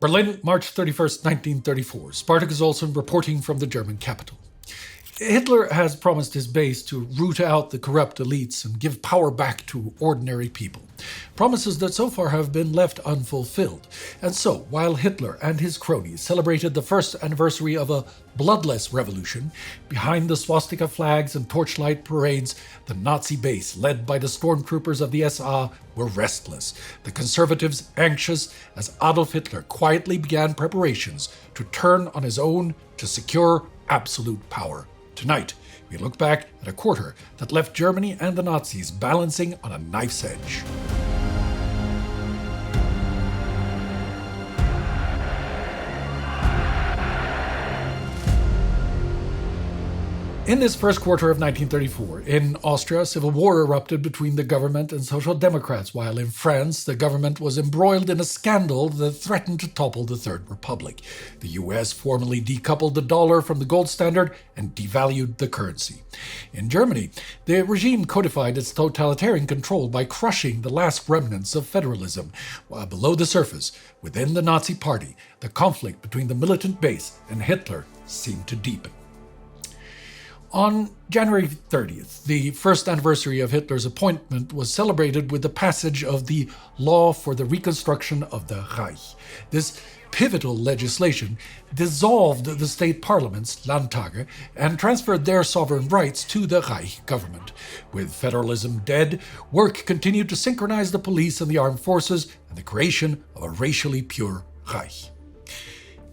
Berlin, March 31st, 1934. Spartacus Olsen reporting from the German capital. Hitler has promised his base to root out the corrupt elites and give power back to ordinary people. Promises that so far have been left unfulfilled. And so, while Hitler and his cronies celebrated the first anniversary of a bloodless revolution, behind the swastika flags and torchlight parades, the Nazi base, led by the stormtroopers of the SA, were restless, the conservatives anxious, as Adolf Hitler quietly began preparations to turn on his own to secure absolute power. Tonight, we look back at a quarter that left Germany and the Nazis balancing on a knife's edge. In this first quarter of 1934, in Austria, civil war erupted between the government and Social Democrats, while in France, the government was embroiled in a scandal that threatened to topple the Third Republic. The US formally decoupled the dollar from the gold standard and devalued the currency. In Germany, the regime codified its totalitarian control by crushing the last remnants of federalism, while below the surface, within the Nazi Party, the conflict between the militant base and Hitler seemed to deepen. On January 30th, the first anniversary of Hitler's appointment was celebrated with the passage of the Law for the Reconstruction of the Reich. This pivotal legislation dissolved the state parliaments, Landtage, and transferred their sovereign rights to the Reich government. With federalism dead, work continued to synchronize the police and the armed forces and the creation of a racially pure Reich.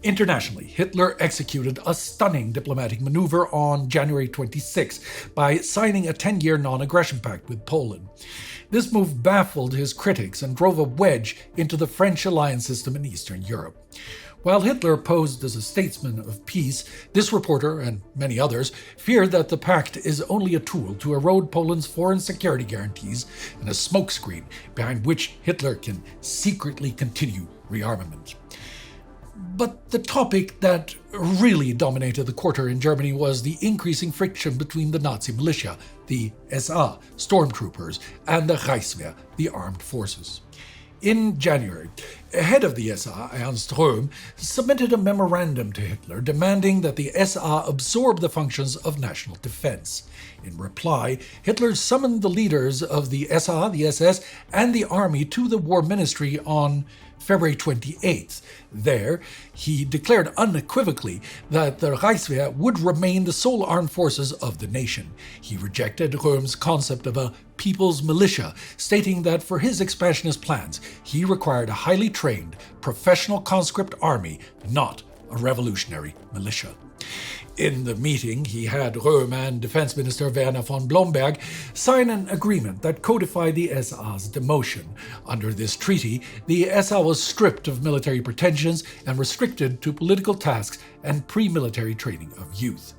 Internationally, Hitler executed a stunning diplomatic maneuver on January 26 by signing a 10-year Non Aggression Pact with Poland. This move baffled his critics and drove a wedge into the French alliance system in Eastern Europe. While Hitler posed as a statesman of peace, this reporter, and many others, feared that the pact is only a tool to erode Poland's foreign security guarantees and a smokescreen behind which Hitler can secretly continue rearmament. But the topic that really dominated the quarter in Germany was the increasing friction between the Nazi militia, the SA, stormtroopers, and the Reichswehr, the armed forces. In January, head of the SA, Ernst Röhm, submitted a memorandum to Hitler demanding that the SA absorb the functions of national defense. In reply, Hitler summoned the leaders of the SA, the SS, and the army to the War Ministry on February 28th. There, he declared unequivocally that the Reichswehr would remain the sole armed forces of the nation. He rejected Röhm's concept of a people's militia, stating that for his expansionist plans, he required a highly trained, professional conscript army, not a revolutionary militia. In the meeting, he had Röhm and Defense Minister Werner von Blomberg sign an agreement that codified the SA's demotion. Under this treaty, the SA was stripped of military pretensions and restricted to political tasks and pre-military training of youth.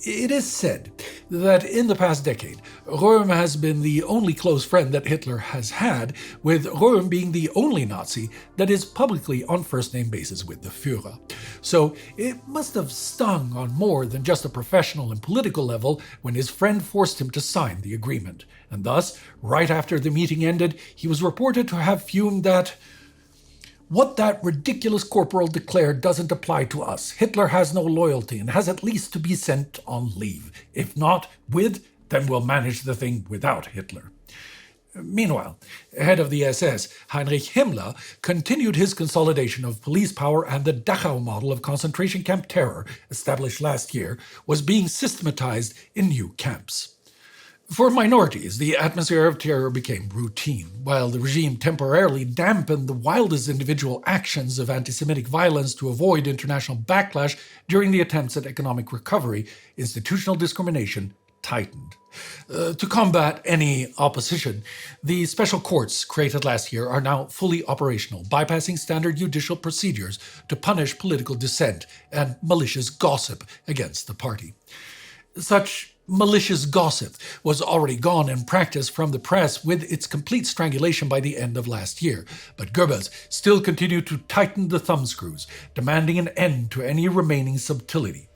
It is said that in the past decade, Röhm has been the only close friend that Hitler has had, with Röhm being the only Nazi that is publicly on first-name basis with the Führer. So it must have stung on more than just a professional and political level when his friend forced him to sign the agreement. And thus, right after the meeting ended, he was reported to have fumed that "What that ridiculous corporal declared doesn't apply to us. Hitler has no loyalty and has at least to be sent on leave. If not with, then we'll manage the thing without Hitler." Meanwhile, head of the SS, Heinrich Himmler, continued his consolidation of police power, and the Dachau model of concentration camp terror, established last year, was being systematized in new camps. For minorities, the atmosphere of terror became routine, while the regime temporarily dampened the wildest individual actions of anti-Semitic violence to avoid international backlash during the attempts at economic recovery. Institutional discrimination tightened. To combat any opposition, the special courts created last year are now fully operational, bypassing standard judicial procedures to punish political dissent and malicious gossip against the party. Such malicious gossip was already gone in practice from the press with its complete strangulation by the end of last year, but Goebbels still continued to tighten the thumbscrews, demanding an end to any remaining subtlety.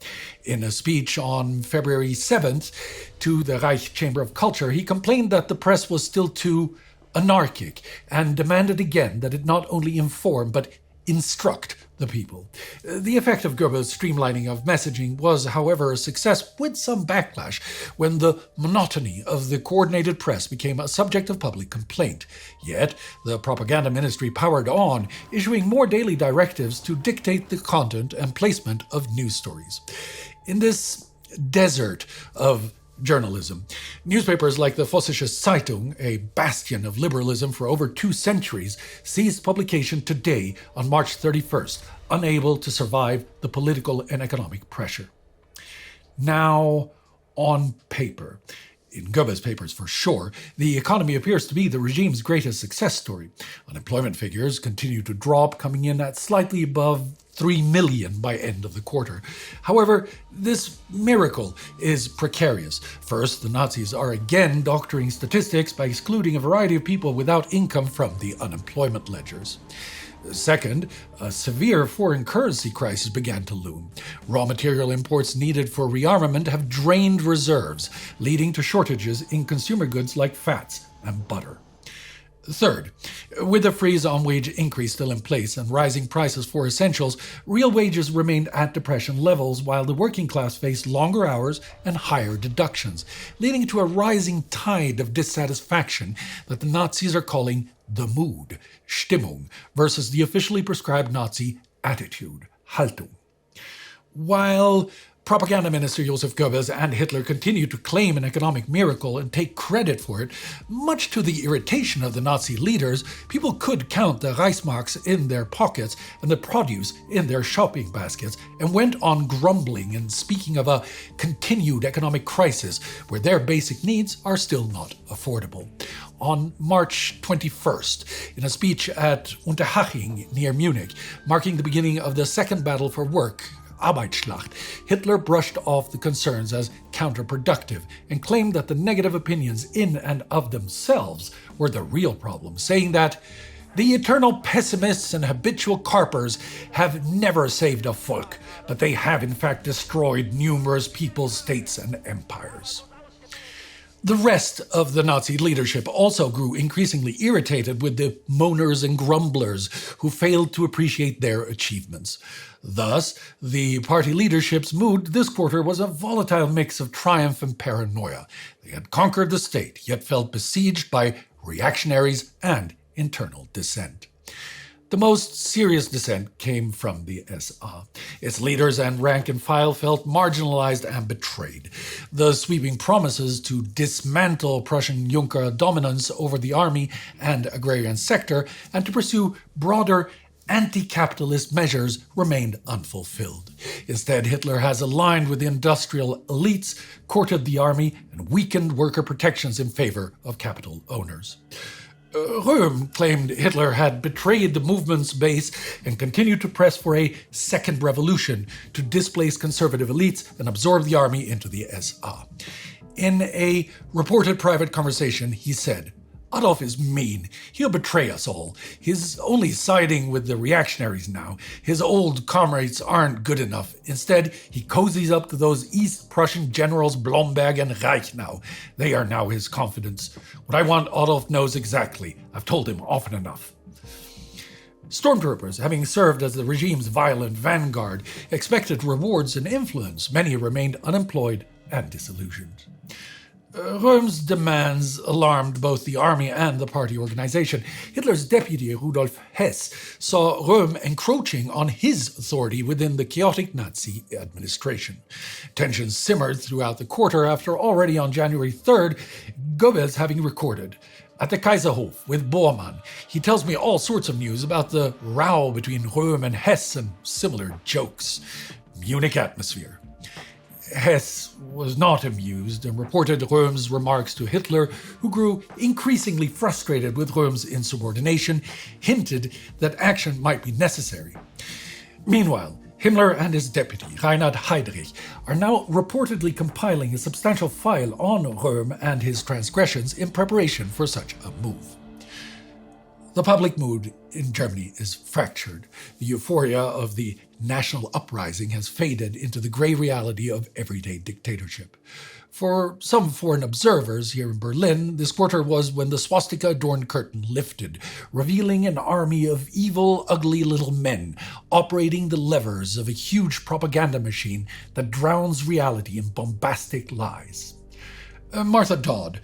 In a speech on February 7th to the Reich Chamber of Culture, he complained that the press was still too anarchic and demanded again that it not only inform but instruct the people. The effect of Goebbels' streamlining of messaging was, however, a success with some backlash when the monotony of the coordinated press became a subject of public complaint. Yet, the propaganda ministry powered on, issuing more daily directives to dictate the content and placement of news stories. In this desert of journalism, newspapers like the Vossische Zeitung, a bastion of liberalism for over 2 centuries, ceased publication today on March 31st, unable to survive the political and economic pressure. Now, on paper, in Goebbels' papers for sure, the economy appears to be the regime's greatest success story. Unemployment figures continue to drop, coming in at slightly above 3 million by end of the quarter. However, this miracle is precarious. First, the Nazis are again doctoring statistics by excluding a variety of people without income from the unemployment ledgers. Second, a severe foreign currency crisis began to loom. Raw material imports needed for rearmament have drained reserves, leading to shortages in consumer goods like fats and butter. Third, with the freeze on wage increase still in place and rising prices for essentials, real wages remained at depression levels while the working class faced longer hours and higher deductions, leading to a rising tide of dissatisfaction that the Nazis are calling the mood, Stimmung, versus the officially prescribed Nazi attitude, Haltung. While propaganda minister Joseph Goebbels and Hitler continued to claim an economic miracle and take credit for it, much to the irritation of the Nazi leaders, people could count the Reichsmarks in their pockets and the produce in their shopping baskets and went on grumbling and speaking of a continued economic crisis where their basic needs are still not affordable. On March 21st, in a speech at Unterhaching near Munich, marking the beginning of the Second Battle for Work, Arbeitsschlacht, Hitler brushed off the concerns as counterproductive and claimed that the negative opinions in and of themselves were the real problem, saying that the eternal pessimists and habitual carpers have never saved a folk, but they have in fact destroyed numerous peoples, states, and empires. The rest of the Nazi leadership also grew increasingly irritated with the moaners and grumblers who failed to appreciate their achievements. Thus, the party leadership's mood this quarter was a volatile mix of triumph and paranoia. They had conquered the state, yet felt besieged by reactionaries and internal dissent. The most serious dissent came from the SA. Its leaders and rank and file felt marginalized and betrayed. The sweeping promises to dismantle Prussian Junker dominance over the army and agrarian sector and to pursue broader anti-capitalist measures remained unfulfilled. Instead, Hitler has aligned with the industrial elites, courted the army, and weakened worker protections in favor of capital owners. Röhm claimed Hitler had betrayed the movement's base and continued to press for a second revolution to displace conservative elites and absorb the army into the SA. In a reported private conversation, he said, "Adolf is mean. He'll betray us all. He's only siding with the reactionaries now. His old comrades aren't good enough. Instead, he cozies up to those East Prussian generals Blomberg and Reich now. They are now his confidants. What I want, Adolf knows exactly. I've told him often enough." Stormtroopers, having served as the regime's violent vanguard, expected rewards and influence. Many remained unemployed and disillusioned. Röhm's demands alarmed both the army and the party organization. Hitler's deputy, Rudolf Hess, saw Röhm encroaching on his authority within the chaotic Nazi administration. Tensions simmered throughout the quarter after already on January 3rd, Goebbels having recorded, "At the Kaiserhof with Bormann, he tells me all sorts of news about the row between Röhm and Hess and similar jokes. Munich atmosphere." Hess was not amused and reported Röhm's remarks to Hitler, who grew increasingly frustrated with Röhm's insubordination, hinted that action might be necessary. Meanwhile, Himmler and his deputy, Reinhard Heydrich, are now reportedly compiling a substantial file on Röhm and his transgressions in preparation for such a move. The public mood in Germany is fractured. The euphoria of the national uprising has faded into the gray reality of everyday dictatorship. For some foreign observers here in Berlin, this quarter was when the swastika-adorned curtain lifted, revealing an army of evil, ugly little men operating the levers of a huge propaganda machine that drowns reality in bombastic lies. Martha Dodd,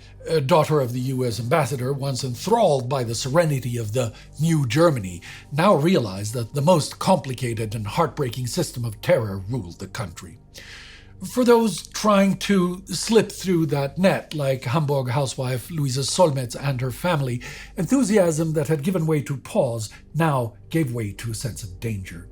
daughter of the U.S. ambassador, once enthralled by the serenity of the New Germany, now realized that the most complicated and heartbreaking system of terror ruled the country. For those trying to slip through that net, like Hamburg housewife Luisa Solmetz and her family, enthusiasm that had given way to pause now gave way to a sense of danger.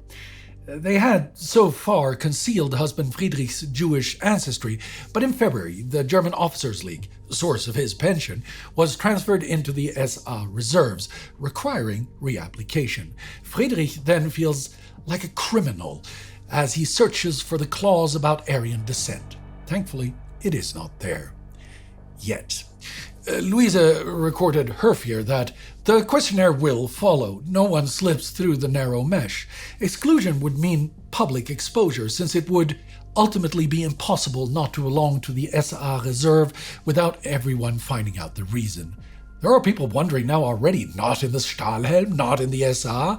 They had so far concealed husband Friedrich's Jewish ancestry, but in February, the German Officers' League, source of his pension, was transferred into the SA reserves, requiring reapplication. Friedrich then feels like a criminal as he searches for the clause about Aryan descent. Thankfully, it is not there. Yet. Luisa recorded her fear that the questionnaire will follow. No one slips through the narrow mesh. Exclusion would mean public exposure, since it would ultimately be impossible not to belong to the SA reserve without everyone finding out the reason. There are people wondering now already, not in the Stahlhelm, not in the SA.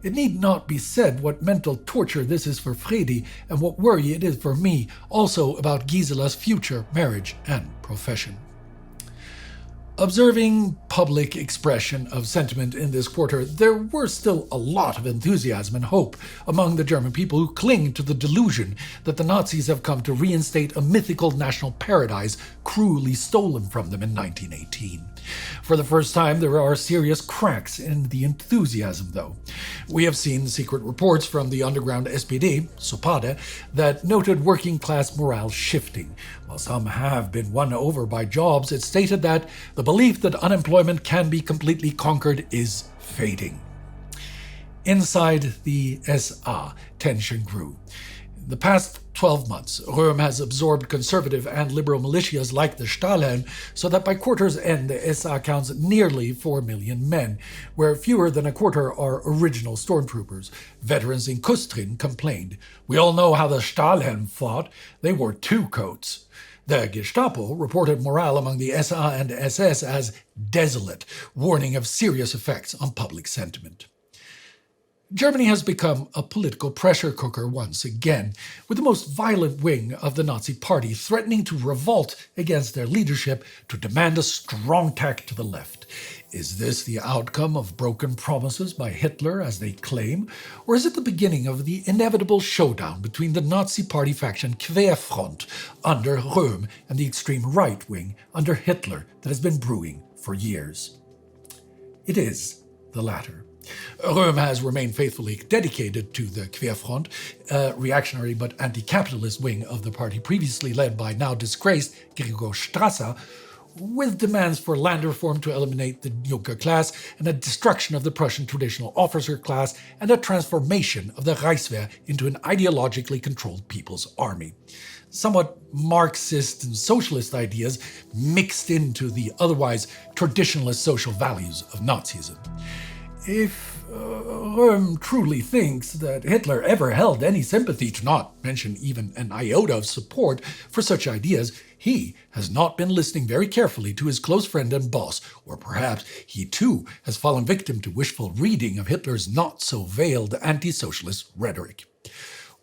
It need not be said what mental torture this is for Fredi and what worry it is for me, also about Gisela's future marriage and profession. Observing public expression of sentiment in this quarter, there were still a lot of enthusiasm and hope among the German people who cling to the delusion that the Nazis have come to reinstate a mythical national paradise cruelly stolen from them in 1918. For the first time, there are serious cracks in the enthusiasm, though. We have seen secret reports from the underground SPD, Sopade, that noted working-class morale shifting. While some have been won over by jobs, it's stated that the belief that unemployment can be completely conquered is fading. Inside the SA, tension grew. In the past 12 months, Röhm has absorbed conservative and liberal militias like the Stahlhelm, so that by quarter's end the SA counts nearly 4 million men, where fewer than a quarter are original stormtroopers. Veterans in Kustrin complained. "We all know how the Stahlhelm fought. They wore 2 coats." The Gestapo reported morale among the SA and SS as desolate, warning of serious effects on public sentiment. Germany has become a political pressure cooker once again, with the most violent wing of the Nazi Party threatening to revolt against their leadership to demand a strong tack to the left. Is this the outcome of broken promises by Hitler, as they claim, or is it the beginning of the inevitable showdown between the Nazi Party faction Querfront under Röhm and the extreme right wing under Hitler that has been brewing for years? It is the latter. Röhm has remained faithfully dedicated to the Querfront, a reactionary but anti-capitalist wing of the party previously led by now disgraced Gregor Strasser, with demands for land reform to eliminate the Junker class and a destruction of the Prussian traditional officer class and a transformation of the Reichswehr into an ideologically controlled people's army. Somewhat Marxist and socialist ideas mixed into the otherwise traditionalist social values of Nazism. If Röhm truly thinks that Hitler ever held any sympathy, to not mention even an iota of support for such ideas, he has not been listening very carefully to his close friend and boss, or perhaps he too has fallen victim to wishful reading of Hitler's not-so-veiled anti-socialist rhetoric.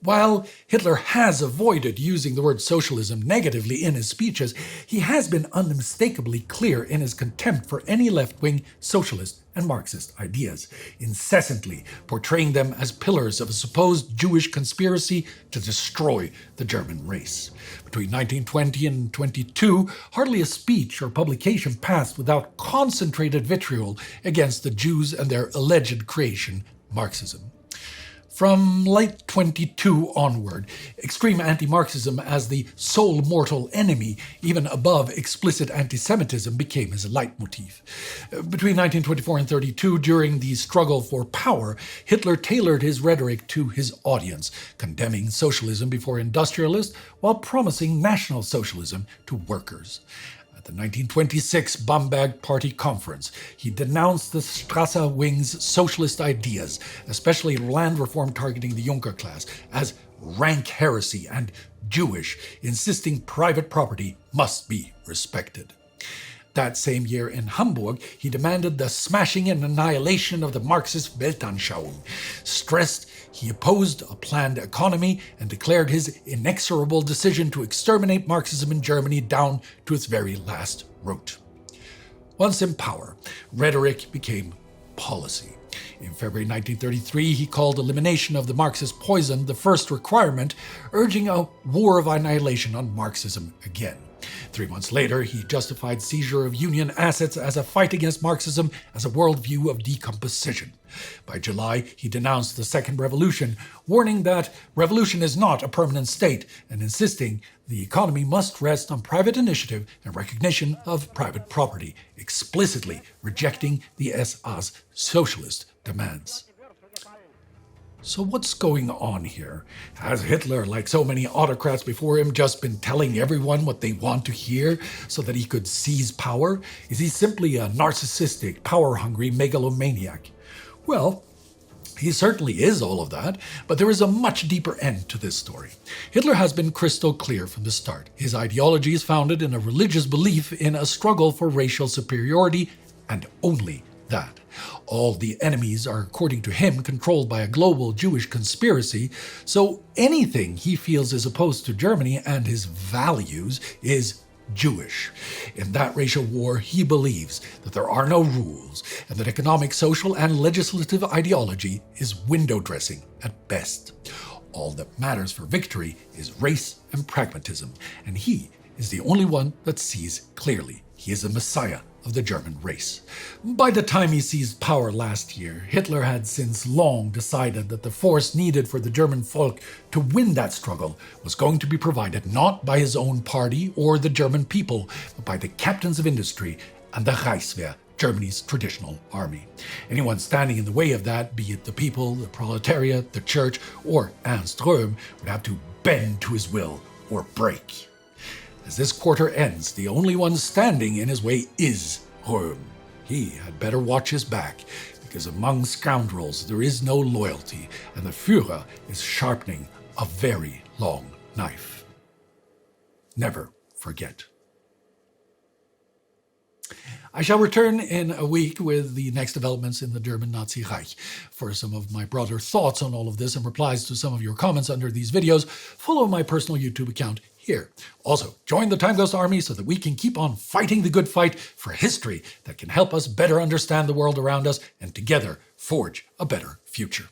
While Hitler has avoided using the word socialism negatively in his speeches, he has been unmistakably clear in his contempt for any left-wing socialist and Marxist ideas, incessantly portraying them as pillars of a supposed Jewish conspiracy to destroy the German race. Between 1920 and 1922, hardly a speech or publication passed without concentrated vitriol against the Jews and their alleged creation, Marxism. From late 22 onward, extreme anti-Marxism as the sole mortal enemy, even above explicit anti-Semitism, became his leitmotif. Between 1924 and 1932, during the struggle for power, Hitler tailored his rhetoric to his audience, condemning socialism before industrialists while promising National Socialism to workers. At At the 1926 Bamberg Party Conference, he denounced the Strasser Wing's socialist ideas, especially land reform targeting the Junker class, as rank heresy and Jewish, insisting private property must be respected. That same year in Hamburg, he demanded the smashing and annihilation of the Marxist Weltanschauung, stressed he opposed a planned economy, and declared his inexorable decision to exterminate Marxism in Germany down to its very last root. Once in power, rhetoric became policy. In February 1933, he called elimination of the Marxist poison the first requirement, urging a war of annihilation on Marxism again. 3 months later, he justified seizure of Union assets as a fight against Marxism as a worldview of decomposition. By July, he denounced the Second Revolution, warning that revolution is not a permanent state and insisting the economy must rest on private initiative and recognition of private property, explicitly rejecting the SA's socialist demands. So what's going on here? Has Hitler, like so many autocrats before him, just been telling everyone what they want to hear so that he could seize power? Is he simply a narcissistic, power-hungry megalomaniac? Well, he certainly is all of that, but there is a much deeper end to this story. Hitler has been crystal clear from the start. His ideology is founded in a religious belief in a struggle for racial superiority, and only that. All the enemies are, according to him, controlled by a global Jewish conspiracy, so anything he feels is opposed to Germany and his values is Jewish. In that racial war, he believes that there are no rules and that economic, social, and legislative ideology is window dressing at best. All that matters for victory is race and pragmatism, and he is the only one that sees clearly. He is the Messiah of the German race. By the time he seized power last year, Hitler had since long decided that the force needed for the German folk to win that struggle was going to be provided not by his own party or the German people, but by the captains of industry and the Reichswehr, Germany's traditional army. Anyone standing in the way of that, be it the people, the proletariat, the church, or Ernst Röhm, would have to bend to his will or break. As this quarter ends, the only one standing in his way is Röhm. He had better watch his back, because among scoundrels there is no loyalty, and the Führer is sharpening a very long knife. Never forget. I shall return in a week with the next developments in the German Nazi Reich. For some of my broader thoughts on all of this and replies to some of your comments under these videos, follow my personal YouTube account here. Also, join the Time Ghost Army so that we can keep on fighting the good fight for history that can help us better understand the world around us and together forge a better future.